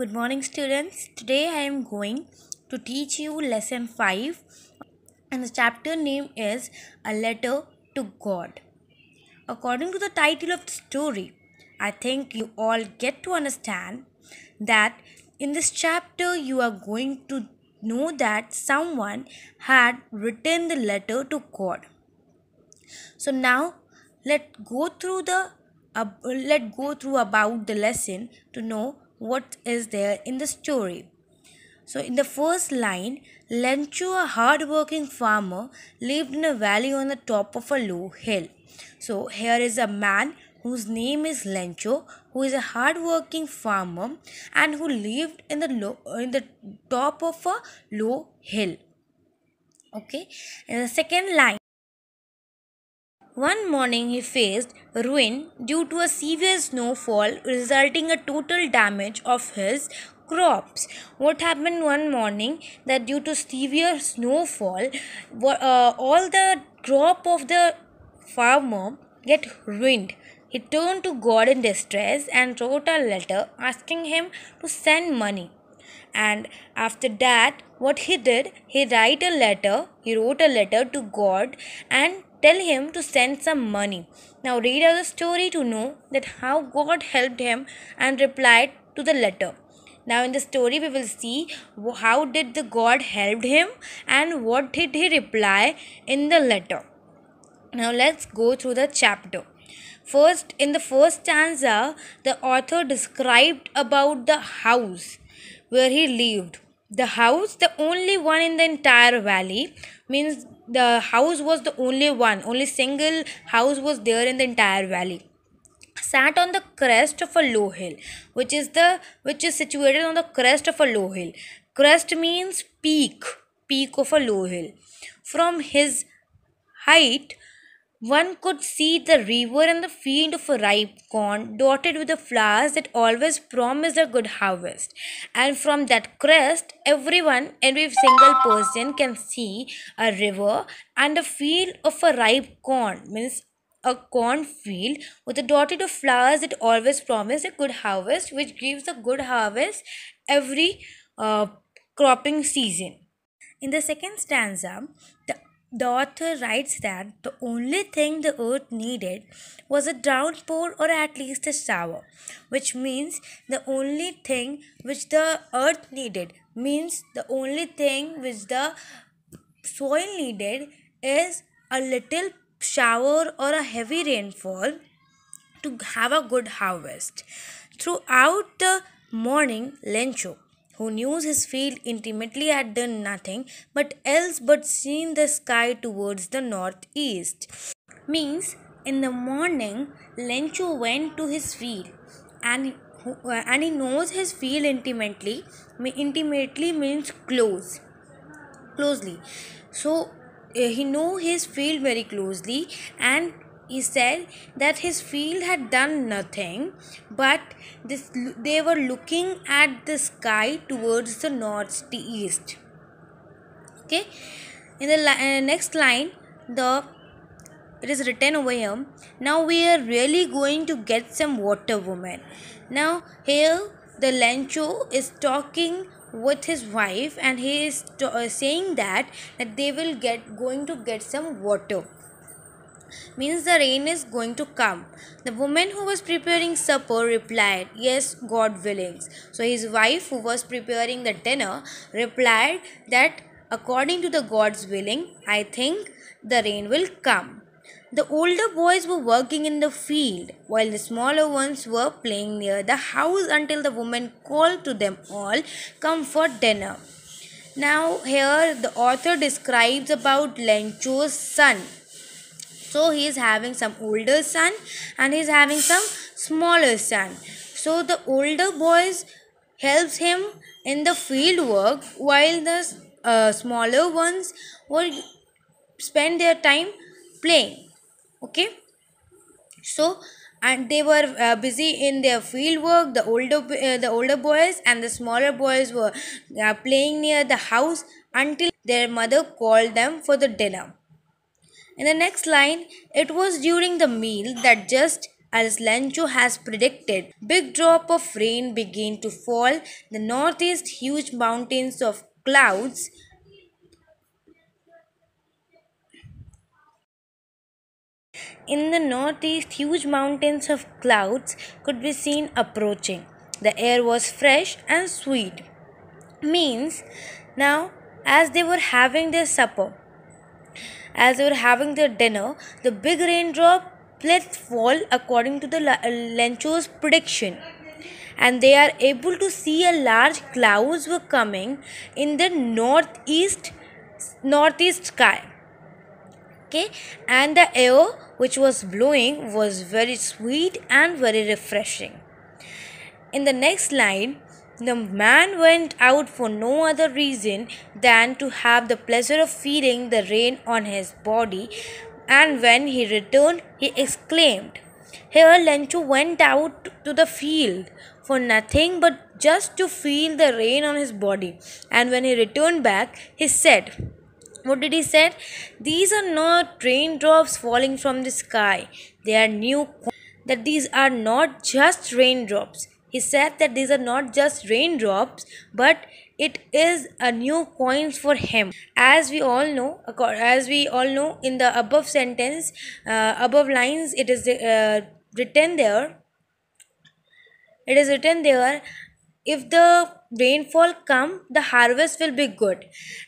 Good morning, students. Today I am going to teach you lesson 5, and the chapter name is A Letter to God. According to the title of the story, I think you all get to understand that in this chapter you are going to know that someone had written the letter to God. So now let go through about the lesson to know what is there in the story. So in the first line, Lencho, a hard-working farmer, lived in a valley on the top of a low hill. So here is a man whose name is Lencho, who is a hard-working farmer and who lived in the top of a low hill. Okay. In the second line, one morning he faced ruin due to a severe snowfall resulting in total damage of his crops. What happened one morning that due to severe snowfall, all the crop of the farmer get ruined. He turned to God in distress and wrote a letter asking him to send money. And after that, what he did, he wrote a letter to God and tell him to send some money. Now read out the story to know that how God helped him and replied to the letter. Now in the story we will see how did the God helped him and what did he reply in the letter. Now let's go through the chapter. First, in the first stanza, the author described about the house where he lived. The house, the only one in the entire valley, means the house was the only one, only single house was there in the entire valley. Sat on the crest of a low hill, which is situated on the crest of a low hill. Crest means peak of a low hill. From his height, one could see the river and the field of ripe corn dotted with the flowers that always promised a good harvest. And from that crest, every single person can see a river and a field of a ripe corn, means a cornfield with a dotted of flowers that always promise a good harvest, which gives a good harvest every cropping season. In the second stanza, the author writes that the only thing the earth needed was a downpour or at least a shower, which means the only thing which the earth needed means the only thing which the soil needed is a little shower or a heavy rainfall to have a good harvest. Throughout the morning, Lencho, who knew his field intimately, had done nothing but seen the sky towards the northeast. Means in the morning, Lencho went to his field and he knows his field intimately. Intimately means closely. So he knew his field very closely, and he said that his field had done nothing but they were looking at the sky towards the northeast. Okay, in the next line, it is written over here, now we are really going to get some water, woman. Now here the Lencho is talking with his wife and he is saying that they will going to get some water, means the rain is going to come. The woman who was preparing supper replied, yes, God willing. So his wife, who was preparing the dinner, replied that according to the God's willing, I think the rain will come. The older boys were working in the field while the smaller ones were playing near the house until the woman called to them all, come for dinner. Now here the author describes about Lencho's son. So he is having some older son and he is having some smaller son. So the older boys helps him in the field work while the smaller ones will spend their time playing. Okay, so and they were busy in their field work. The older boys and the smaller boys were playing near the house until their mother called them for the dinner. In the next line, it was during the meal that just As Lencho has predicted, big drop of rain began to fall. The northeast huge mountains of clouds In the northeast, huge mountains of clouds could be seen approaching. The air was fresh and sweet. Means, now, as they were having their supper, as they were having their dinner, the big raindrop let fall according to the Lencho's prediction. And they are able to see a large clouds were coming in the northeast sky. Okay, and the air which was blowing was very sweet and very refreshing. In the next line, the man went out for no other reason than to have the pleasure of feeling the rain on his body, and when he returned, he exclaimed, "Here Lencho went out to the field for nothing but just to feel the rain on his body, and when he returned back, he said, what did he say? These are not raindrops falling from the sky. They are new. That these are not just raindrops. He said that these are not just raindrops, but it is a new coins for him. As we all know, in the above sentence, above lines, it is written there. It is written there, if the rainfall come, the harvest will be good.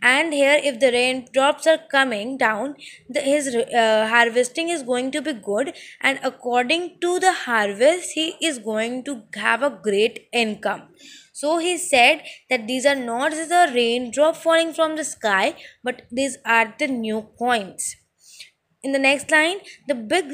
And here, if the raindrops are coming down, his harvesting is going to be good. And according to the harvest, he is going to have a great income. So he said that these are not the raindrop falling from the sky, but these are the new coins. In the next line, the big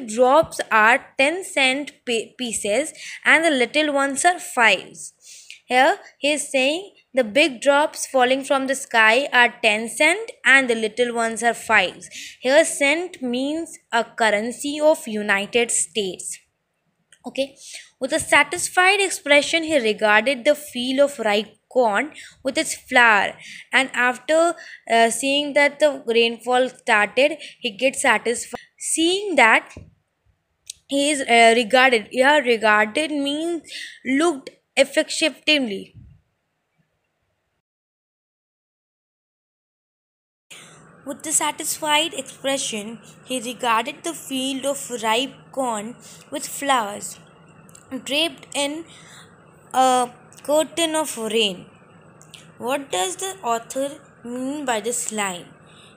drops are 10-cent pieces and the little ones are fives. Here he is saying the big drops falling from the sky are 10 cent and the little ones are fives. Here cent means a currency of United States. Okay, with a satisfied expression, he regarded the field of ripe corn with its flower, and after seeing that the rainfall started, he gets satisfied. Seeing that he is regarded, yeah, regarded means looked affectionately. With a satisfied expression, he regarded the field of ripe corn with flowers draped in a curtain of rain. What does the author mean by this line?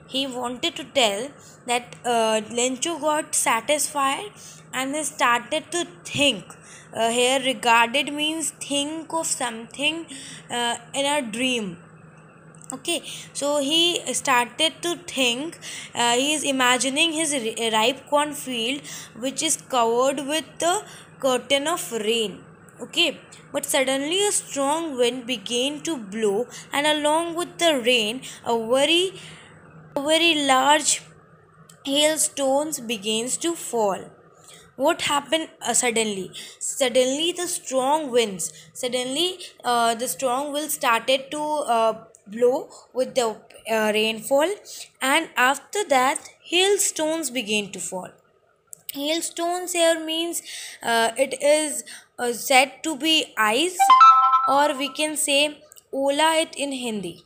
He wanted to tell that Lencho got satisfied and he started to think. Here, regarded means think of something in a dream. Okay, so he started to think, he is imagining his ripe cornfield which is covered with the curtain of rain. Okay, but suddenly a strong wind began to blow, and along with the rain, a very large hailstones begins to fall. What happened suddenly the strong winds, the strong winds started to blow with the rainfall, and after that hailstones began to fall. Hailstones here means it is said to be ice, or we can say ola it in Hindi.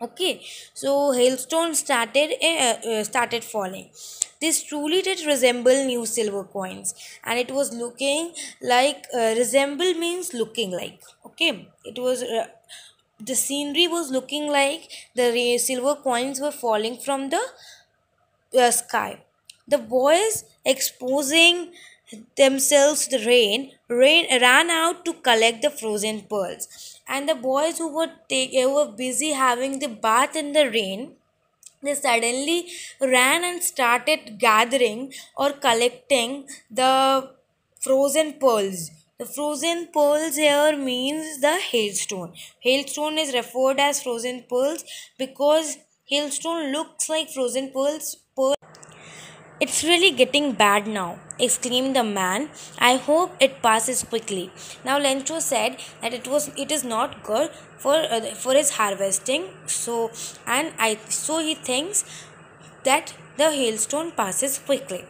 Okay, so hailstones started falling. This truly did resemble new silver coins, and it was looking like, resemble means looking like. Okay, it was the scenery was looking like the silver coins were falling from the sky. The boys, exposing themselves to the rain ran out to collect the frozen pearls. And the boys who were busy having the bath in the rain, they suddenly ran and started gathering or collecting the frozen pearls. The frozen pearls here means the hailstone. Hailstone is referred as frozen pearls because hailstone looks like frozen pearls. It's really getting bad now, exclaimed the man. I hope it passes quickly. Now Lencho said that it is not good for his harvesting. So he thinks that the hailstone passes quickly.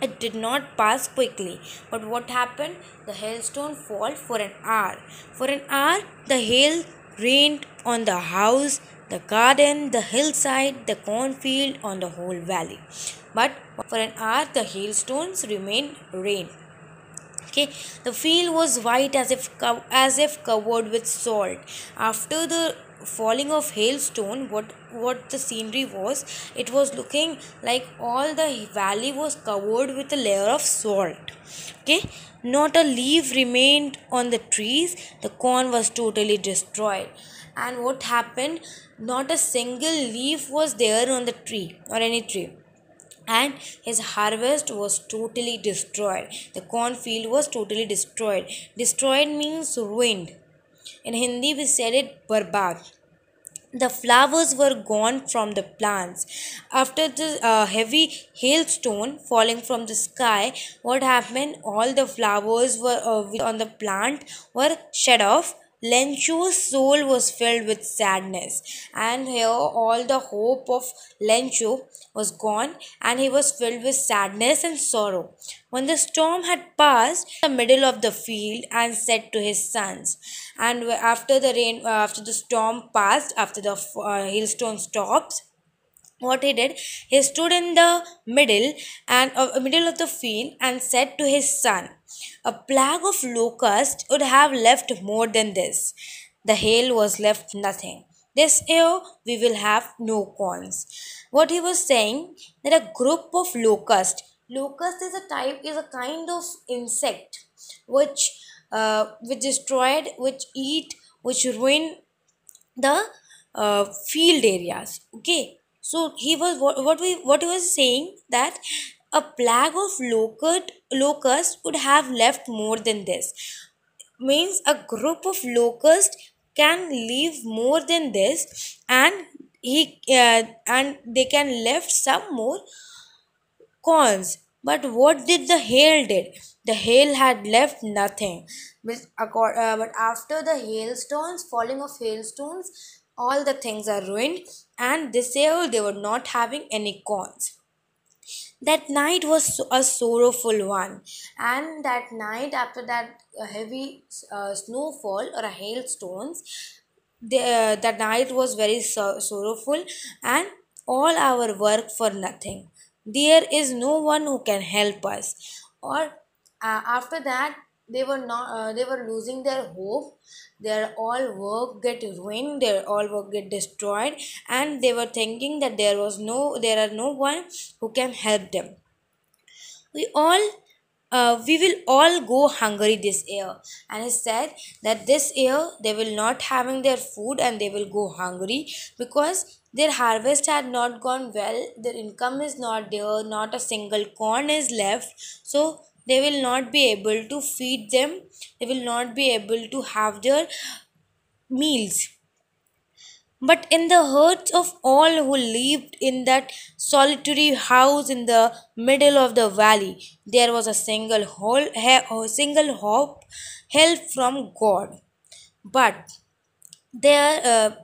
It did not pass quickly. But what happened? The hailstone fell for an hour. For an hour, the hail rained on the house, the garden, the hillside, the cornfield, on the whole valley. But for an hour, the hailstones remained rain. Okay, the field was white as if covered with salt. After the falling of hailstone, what the scenery was, it was looking like all the valley was covered with a layer of salt. Okay, not a leaf remained on the trees. The corn was totally destroyed. And what happened, not a single leaf was there on the tree or any tree, and his harvest was totally destroyed. The cornfield was totally destroyed. Destroyed means ruined. In Hindi, we said it barbad. The flowers were gone from the plants. After the heavy hailstone falling from the sky, what happened? All the flowers were on the plant were shed off. Lencho's soul was filled with sadness, and here all the hope of Lencho was gone, and he was filled with sadness and sorrow. When the storm had passed the middle of the field, and said to his sons, and after the storm passed, after the hailstone stops, what he did, he stood in the middle of the field and said to his son, a plague of locusts would have left more than this. The hail was left nothing. This year we will have no corns. What he was saying, that a group of locust is a kind of insect which destroyed, which eat, which ruin the field areas. Okay, so what he was saying, that a plague of locust would have left more than this. Means a group of locusts can leave more than this, and they can left some more corns. But what did the hail did? The hail had left nothing. But after the hailstones, falling of hailstones, all the things are ruined, and this year they were not having any corns. That night was a sorrowful one, and that night, after that heavy snowfall or a hailstones, the night was very sorrowful, and all our work for nothing. There is no one who can help us. Or after that, they were losing their hope. Their all work get ruined, their all work get destroyed, and they were thinking that there are no one who can help them. we all we will all go hungry this year. And he said that this year they will not having their food, and they will go hungry because their harvest had not gone well, their income is not there, not a single corn is left. So they will not be able to feed them, they will not be able to have their meals. But in the hearts of all who lived in that solitary house in the middle of the valley, there was a single hope, help from God. But there,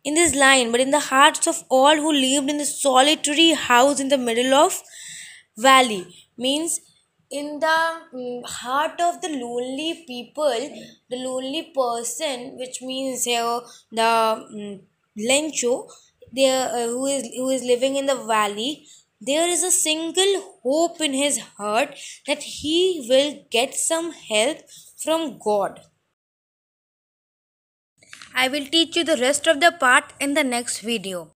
in this line, but in the hearts of all who lived in the solitary house in the middle of valley, means in the heart of the lonely people, the lonely person, which means here the lencho, there who is living in the valley, there is a single hope in his heart that he will get some help from God. I will teach you the rest of the part in the next video.